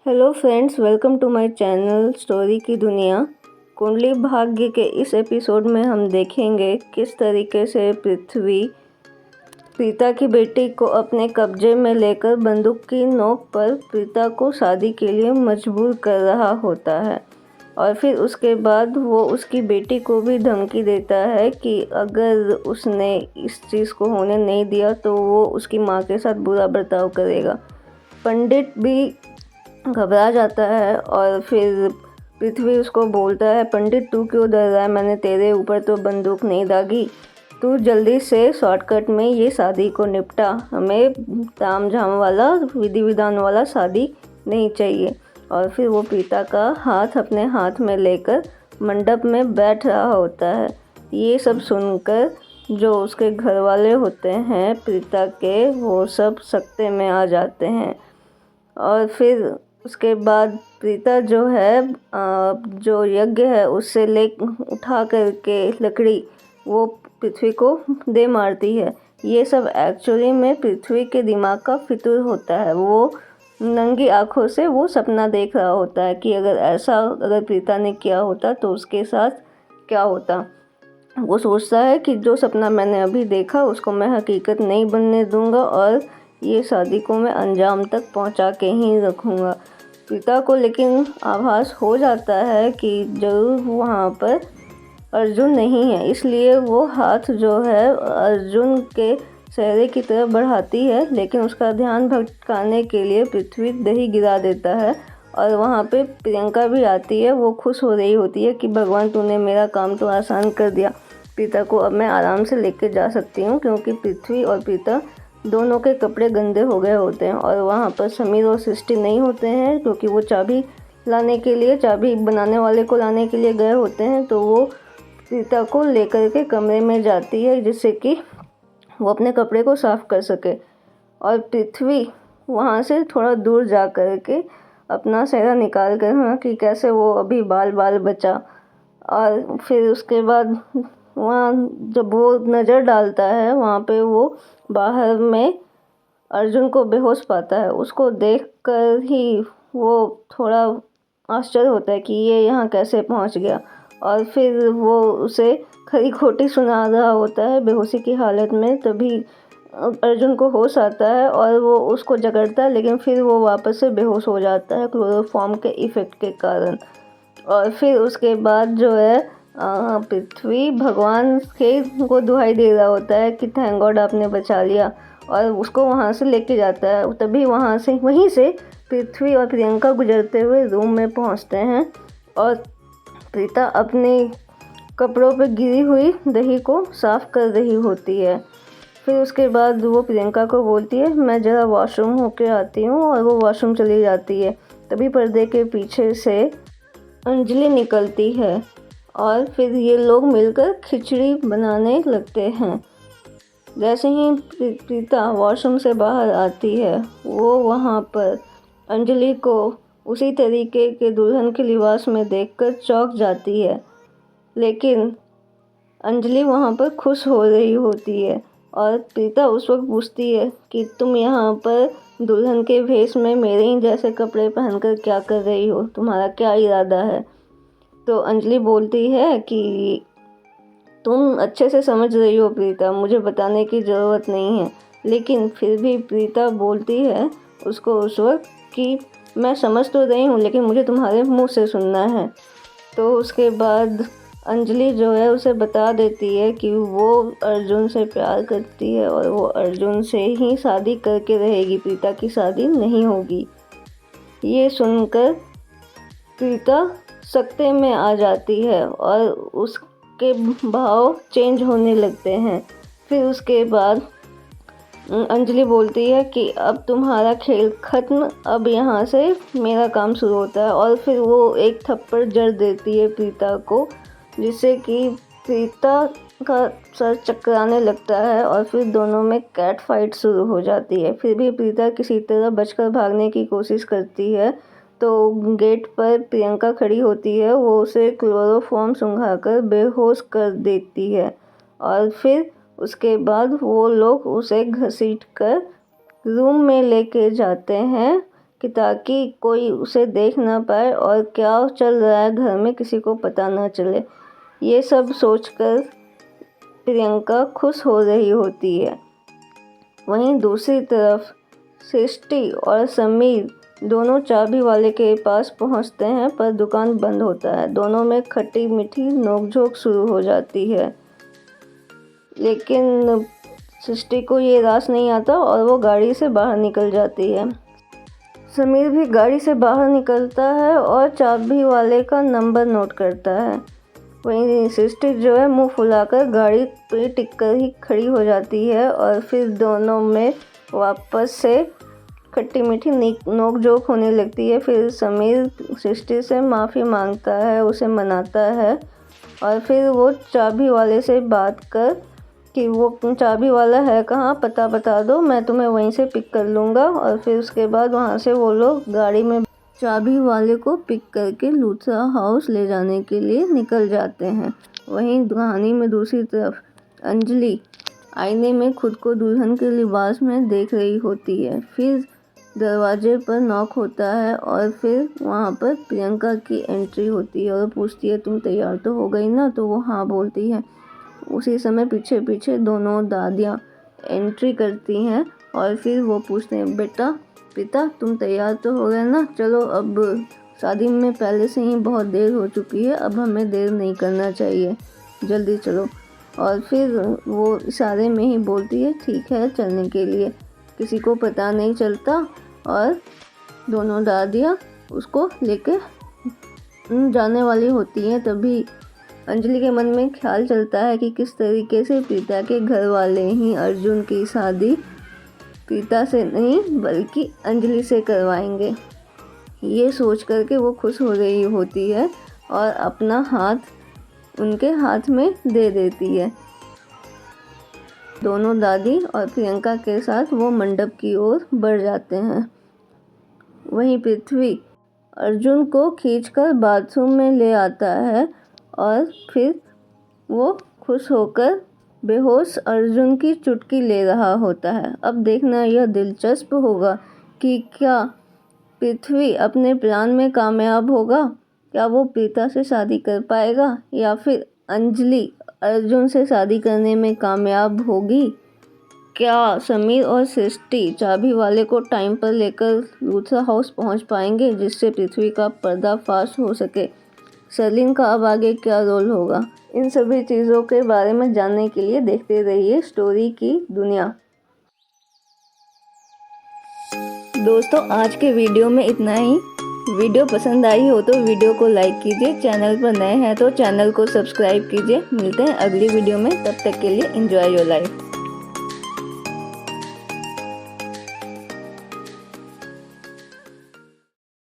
Hello friends, welcome to my channel story की दुनिया। कुंडली भाग्य के इस एपिसोड में हम देखेंगे किस तरीके से पृथ्वी प्रीता की बेटी को अपने कब्जे में लेकर बंदूक की नोक पर प्रीता को शादी के लिए मजबूर कर रहा होता है। और फिर उसके बाद वो उसकी बेटी को भी धमकी देता है कि अगर उसने इस चीज़ को होने नहीं दिया तो वो उसकी माँ के साथ बुरा बर्ताव करेगा। पंडित भी घबरा जाता है और फिर पृथ्वी उसको बोलता है, पंडित तू क्यों डर रहा है, मैंने तेरे ऊपर तो बंदूक नहीं दागी, तू जल्दी से शॉर्टकट में ये शादी को निपटा, हमें तामझाम वाला विधि विधान वाला शादी नहीं चाहिए। और फिर वो प्रीता का हाथ अपने हाथ में लेकर मंडप में बैठ रहा होता है। ये सब सुनकर जो उसके घर वाले होते हैं प्रीता के, वो सब सकते में आ जाते हैं। और फिर उसके बाद प्रीता जो है जो यज्ञ है उससे ले उठा करके लकड़ी वो पृथ्वी को दे मारती है। ये सब एक्चुअली में पृथ्वी के दिमाग का फितूर होता है। वो नंगी आंखों से वो सपना देख रहा होता है कि अगर प्रीता ने किया होता तो उसके साथ क्या होता। वो सोचता है कि जो सपना मैंने अभी देखा उसको मैं हकीकत नहीं बनने दूंगा और ये शादी को मैं अंजाम तक पहुंचा के ही रखूंगा। पिता को लेकिन आभास हो जाता है कि जरूर वहाँ पर अर्जुन नहीं है, इसलिए वो हाथ जो है अर्जुन के चेहरे की तरफ बढ़ाती है, लेकिन उसका ध्यान भटकाने के लिए पृथ्वी दही गिरा देता है। और वहाँ पे प्रियंका भी आती है। वो खुश हो रही होती है कि भगवान तूने मेरा काम तो आसान कर दिया, पिता को अब मैं आराम से लेके जा सकती हूँ, क्योंकि पृथ्वी और पिता दोनों के कपड़े गंदे हो गए होते हैं। और वहाँ पर समीर और सृष्टि नहीं होते हैं क्योंकि वो चाबी बनाने वाले को लाने के लिए गए होते हैं। तो वो प्रीता को लेकर के कमरे में जाती है जिससे कि वो अपने कपड़े को साफ कर सके। और पृथ्वी वहाँ से थोड़ा दूर जा कर के अपना सेहरा निकाल कर कि कैसे वो अभी बाल बाल बचा। और फिर उसके बाद वहाँ जब वो नज़र डालता है वहाँ पे वो बाहर में अर्जुन को बेहोश पाता है। उसको देखकर ही वो थोड़ा आश्चर्य होता है कि ये यहाँ कैसे पहुँच गया। और फिर वो उसे खरी खोटी सुना रहा होता है बेहोशी की हालत में। तभी अर्जुन को होश आता है और वो उसको जगाता है, लेकिन फिर वो वापस से बेहोश हो जाता है क्लोरोफॉर्म के इफ़ेक्ट के कारण। और फिर उसके बाद जो है पृथ्वी भगवान के को दुहाई दे रहा होता है कि थैंक गॉड आपने बचा लिया, और उसको वहाँ से लेके जाता है। तभी वहीं से पृथ्वी और प्रियंका गुजरते हुए रूम में पहुँचते हैं और प्रीता अपने कपड़ों पे गिरी हुई दही को साफ कर रही होती है। फिर उसके बाद वो प्रियंका को बोलती है, मैं ज़रा वॉशरूम होके आती हूँ, और वो वॉशरूम चली जाती है। तभी पर्दे के पीछे से अंजलि निकलती है और फिर ये लोग मिलकर खिचड़ी बनाने लगते हैं। जैसे ही प्रीता वॉशरूम से बाहर आती है वो वहाँ पर अंजलि को उसी तरीके के दुल्हन के लिबास में देखकर चौंक जाती है। लेकिन अंजलि वहाँ पर खुश हो रही होती है और प्रीता उस वक्त पूछती है कि तुम यहाँ पर दुल्हन के भेष में मेरे ही जैसे कपड़े पहनकर क्या कर रही हो, तुम्हारा क्या इरादा है। तो अंजलि बोलती है कि तुम अच्छे से समझ रही हो प्रीता, मुझे बताने की ज़रूरत नहीं है। लेकिन फिर भी प्रीता बोलती है उसको उस वक्त कि मैं समझ तो रही हूँ, लेकिन मुझे तुम्हारे मुंह से सुनना है। तो उसके बाद अंजलि जो है उसे बता देती है कि वो अर्जुन से प्यार करती है और वो अर्जुन से ही शादी करके रहेगी, प्रीता की शादी नहीं होगी। ये सुनकर प्रीता सकते में आ जाती है और उसके भाव चेंज होने लगते हैं। फिर उसके बाद अंजलि बोलती है कि अब तुम्हारा खेल खत्म, अब यहाँ से मेरा काम शुरू होता है। और फिर वो एक थप्पड़ जड़ देती है प्रीता को, जिससे कि प्रीता का सर चकराने लगता है और फिर दोनों में कैट फाइट शुरू हो जाती है। फिर भी प्रीता किसी तरह बचकर भागने की कोशिश करती है। तो गेट पर प्रियंका खड़ी होती है, वो उसे क्लोरोफॉर्म सुंघाकर बेहोश कर देती है। और फिर उसके बाद वो लोग उसे घसीट कर रूम में लेके जाते हैं कि ताकि कोई उसे देख ना पाए और क्या चल रहा है घर में किसी को पता ना चले। ये सब सोचकर प्रियंका खुश हो रही होती है। वहीं दूसरी तरफ सृष्टि और समीर दोनों चाबी वाले के पास पहुंचते हैं, पर दुकान बंद होता है। दोनों में खट्टी मीठी नोकझोंक शुरू हो जाती है, लेकिन सृष्टि को ये रास नहीं आता और वो गाड़ी से बाहर निकल जाती है। समीर भी गाड़ी से बाहर निकलता है और चाबी वाले का नंबर नोट करता है। वहीं सृष्टि जो है मुंह फुलाकर गाड़ी पे टिक कर ही खड़ी हो जाती है और फिर दोनों में वापस से खट्टी मीठी नोक-झोंक होने लगती है। फिर समीर सृष्टि से माफ़ी मांगता है, उसे मनाता है और फिर वो चाबी वाले से बात कर कि वो चाबी वाला है कहाँ, पता बता दो, मैं तुम्हें वहीं से पिक कर लूँगा। और फिर उसके बाद वहाँ से वो लोग गाड़ी में चाबी वाले को पिक करके लूथरा हाउस ले जाने के लिए निकल जाते हैं। वहीं कहानी में दूसरी तरफ अंजलि आईने में खुद को दुल्हन के लिबास में देख रही होती है। फिर दरवाजे पर नॉक होता है और फिर वहाँ पर प्रियंका की एंट्री होती है और पूछती है तुम तैयार तो हो गई ना, तो वो हाँ बोलती है। उसी समय पीछे पीछे दोनों दादियाँ एंट्री करती हैं और फिर वो पूछते हैं बेटा पिता तुम तैयार तो हो गए ना, चलो अब शादी में पहले से ही बहुत देर हो चुकी है, अब हमें देर नहीं करना चाहिए, जल्दी चलो। और फिर वो इशारे में ही बोलती है ठीक है चलने के लिए। किसी को पता नहीं चलता और दोनों दादियाँ उसको लेके जाने वाली होती हैं। तभी अंजलि के मन में ख्याल चलता है कि किस तरीके से प्रीता के घर वाले ही अर्जुन की शादी प्रीता से नहीं बल्कि अंजलि से करवाएंगे। ये सोच कर के वो खुश हो रही होती है और अपना हाथ उनके हाथ में दे देती है। दोनों दादी और प्रियंका के साथ वो मंडप की ओर बढ़ जाते हैं। वहीं पृथ्वी अर्जुन को खींचकर बाथरूम में ले आता है और फिर वो खुश होकर बेहोश अर्जुन की चुटकी ले रहा होता है। अब देखना यह दिलचस्प होगा कि क्या पृथ्वी अपने प्लान में कामयाब होगा, क्या वो प्रीता से शादी कर पाएगा या फिर अंजलि अर्जुन से शादी करने में कामयाब होगी। क्या समीर और सृष्टि चाबी वाले को टाइम पर लेकर लूथरा हाउस पहुंच पाएंगे जिससे पृथ्वी का पर्दाफाश हो सके। सरलिन का अब आगे क्या रोल होगा, इन सभी चीज़ों के बारे में जानने के लिए देखते रहिए स्टोरी की दुनिया। दोस्तों आज के वीडियो में इतना ही। वीडियो पसंद आई हो तो वीडियो को लाइक कीजिए, चैनल पर नए हैं तो चैनल को सब्सक्राइब कीजिए। मिलते हैं अगली वीडियो में, तब तक के लिए एंजॉय योर लाइफ।